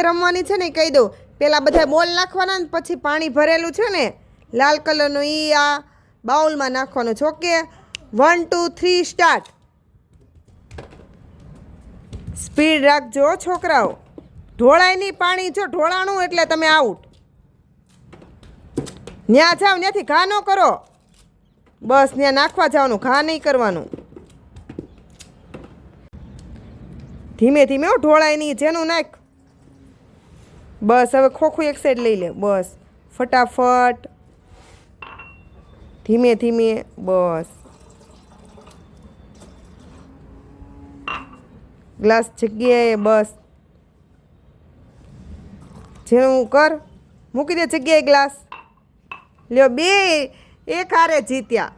રમવાની છે ને કહી દઉં. પહેલાં બધા બોલ નાખવાના ને પછી પાણી ભરેલું છે ને લાલ કલરનું એ આ બાઉલમાં નાખવાનું છે. Okay 1 2 3 start. સ્પીડ રાખજો છોકરાઓ. ઢોળાય નહીં પાણી. જો ઢોળાણું એટલે તમે આઉટ. ત્યાં જાઓ, ત્યાંથી ઘા ન કરો. બસ ત્યાં નાખવા જવાનું, ઘા નહીં કરવાનું. ધીમે ધીમે ઢોળાય નહીં. જેનું નાખ. બસ હવે ખોખું એક સાઈડ લઈ લે. બસ ફટાફટ ધીમે ધીમે. બસ ગ્લાસ જગ્યાએ. બસ જેનું કર. મૂકી દે જગ્યાએ ગ્લાસ. લ્યો બે એક હારે જીત્યા.